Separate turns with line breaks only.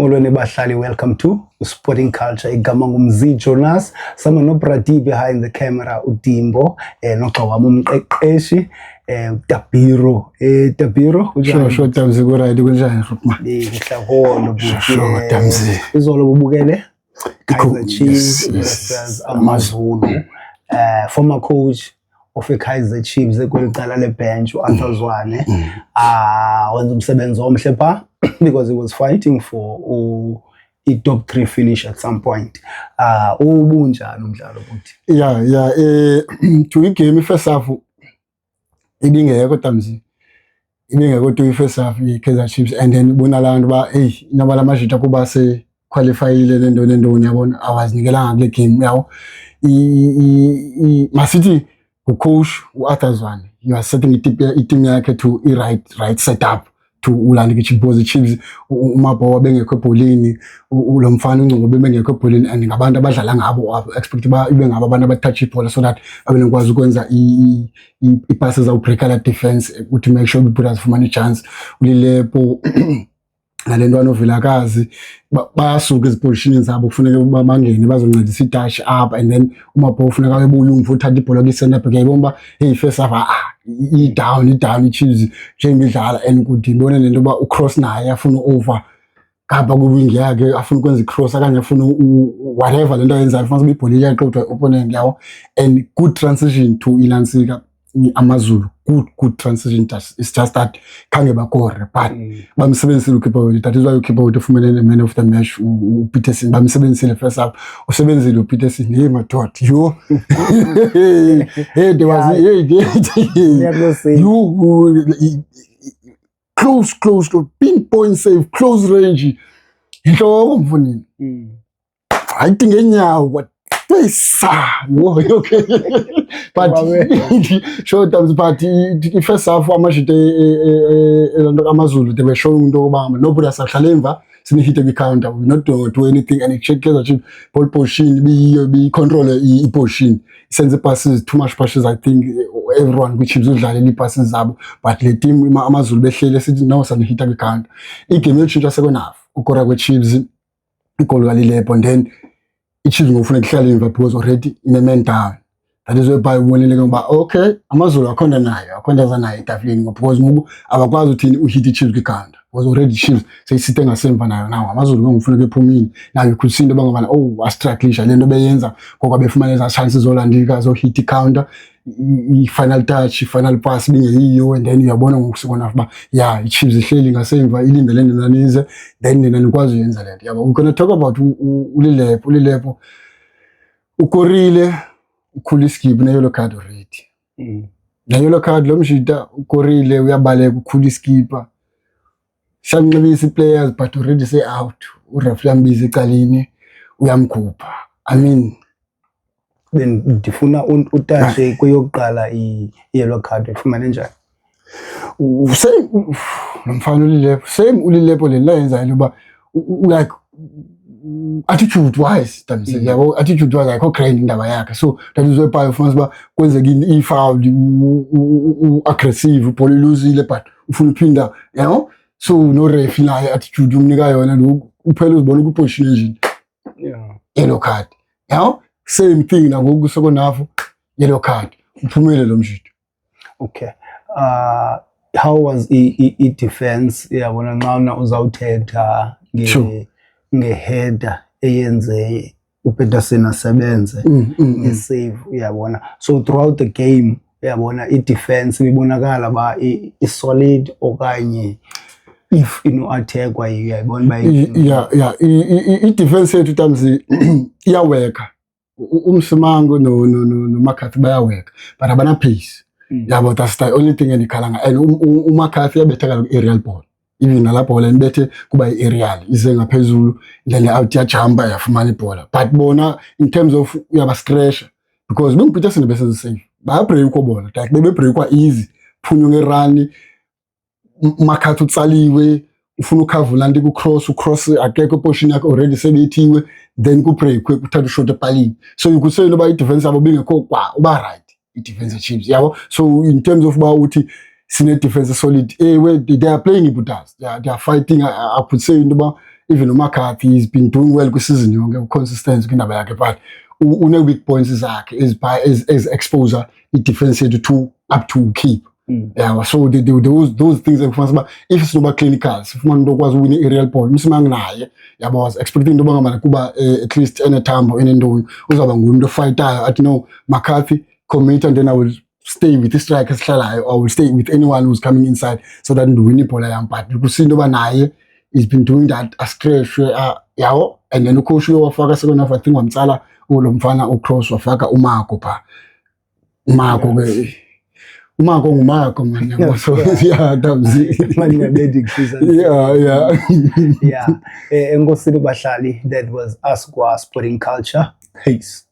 Molweni bahlali, welcome to Sporting Culture. Igama ngumzi Jonas, sama nobrati behind the camera uDimbo, noxa wami umqeqeshi Tabiro. Tabiro
sure Tamzi ku right kunjani Rukma?
Ngihlaholo
Sure Tamzi.
Izolo bubukele Kaizer Chiefs versus AmaZulu. Former coach of Kaizer Chiefs ekwelicala lebench uArthur Zwane wenza umsebenzi omhle pha because he was fighting for a top 3 finish at some point. Ubunjani umdlalo futhi?
To igame first half ibingekho Tamzi. Ibingekho to first half iKaizer Chiefs and then bona abantu ba nabala majita kuba se qualifyile lento uyabona awazinikelanga kule game yawo. Masithi coach uArthur Zwane, you are setting team yakhe to right setup to ulanda iChiefs Chiefs umabho bengekho ebholini lo mfana uNgcobo bengekho ebholini and ngabantu abadlala ngabo expect ba ibe ngabo abantu abatouch ibhola so that abenokwazi ukwenza passes awu break la defense ukuthi make sure we put us for chance ulilepo nalentwana ovilakazi bayasuka ezipositionini zabo kufanele bangene bazoncedisa idash up and then umabho ufuneka ebuye umvutha ibhola kwisenda back yibomba first half down iChiefs njengidlala and kudibona lento ba ucross naye afuna over kapa kuwing yakhe afuna ukwenza icross akanye afuna whatever lento ayenza afuna ibhola iyaqoqa opponent yawo and good transition to Ilansika AmaZulu. Good transition. It's just that khange bakore but bamsebenzisile uKhipha. That is why uKhipha ufumene man of the match uPeterson. Bamsebenzisile first half usebenzile uPeterson. Hey my god, you there was you close to pinpoint save, close range. Inhloko mfunini. I think enyawo what okay. But sure times but first half amashite AmaZulu they were showing nobody asahlalemva sinihite the counter, we not do anything and check the ball position be control position sends the passes too much passes. I think everyone which is udlala passes zabo but the team AmaZulu behlele sithi now sanihita the counter igame yochinja second half ukora kweChiefs igol walilepo and then iChiefs ngofuna kuhlala emva because already in a man down. That is why ubonile ngoba okay AmaZulu akhonda nayo akhondaza nayo etafuleni because ngoku abakwazi uthini uhit iChiefs kwikhanda was already Chiefs seyisithe ngasemva nayo nawo AmaZulu ngofuna bephumile nayo ikhusini bangabana astriklisha lento beyenza ngoba befumana eza chances zolandika zo hit counter final touch final pass bingeyiyo and then uyabona ngokusukona ba iChiefs ihleli ngasemva ilindele nanize then nina nikwazi uyenza lento yabo. We're going to talk about ulilepo ukorile ukuliskip na yellow card already. Na yellow card lo mshita ukorile uyabaleka ukuliskipa shamnqibisa players but already say out ureferee ambiza ecaleni uyamkhupha. I mean
ndifuna utashe kuyokuqala yellow card ufumane njani?
Same nomfana ulilepo same ulilepo le layenza loba like attitude wise Tamzi yabo attitude wise akho grand indaba yakhe so that is why performance ba kwenzekini ifoul aggressive ball losile but ufuna uphinda so no ref naye attitude umnika yona lo uphela uzibona ku position engine yellow card same thing na ngoku sekonafu yellow card uphumele lo mshito.
Okay, how was i defense yabona nxa uzawuthetha ngeheader eyenze uPeterson asebenze ngesave uyabona so throughout the game uyabona i-defense ibonakala ba i-solid okanye if attack uyayibona ba
i-defense yethu Tamzi iyaweka uMsimango no McCarthy bayaweka but abana pace yabo. That's the only thing enikhalanga and uMcCarthy yabetheka aerial ball even nalapho le mbethe kuba i-aerial ize ngaphezulu then out yajumpa yafumana ibhola but bona in terms of uyaba stretch because bengiPeterson bese safe bayabreak kobola like bebe break easy phunywa ngerun McCarthy utsaliwe ufuna ukhavula ndi ku-cross akekho position yakhe already sebethiwe then ku-break uthatha shot epalini so you could say noba i-defense yabo bingekho uba right i-defense Chiefs yabo. So in terms of ba uthi sine defense solid. They are playing Ibutas. They are fighting. I could say even uMcCarthy he's been doing well kwi-season yonke, consistent kwindaba yakhe, but une-weak points zakhe as exposure i-defense yethu to up to keep. Yeah, so those things ekufanele uba if sinoba clinical sifumana into okwazi uwina i-aerial ball msimanga naye, yabo was expecting into yoba kuba at least enethambo enentoni uzawuba ngumntu ofightayo athi no McCarthy commit, and then I will stay with the striker esihlalayo, I will stay with anyone who's coming inside so that ndiwine ibhola yam. But ukusi into yoba naye he's been doing that ascratchwe yawo, and then ucoach wafaka second half I think wamtsala lo mfana uCross wafaka uMarco pha. uMarco ke uMarco nguMarco man, yabo. So yeah, that was it.
Yeah. Enkosini bahlali, that was us kwa Sporting Culture. Peace.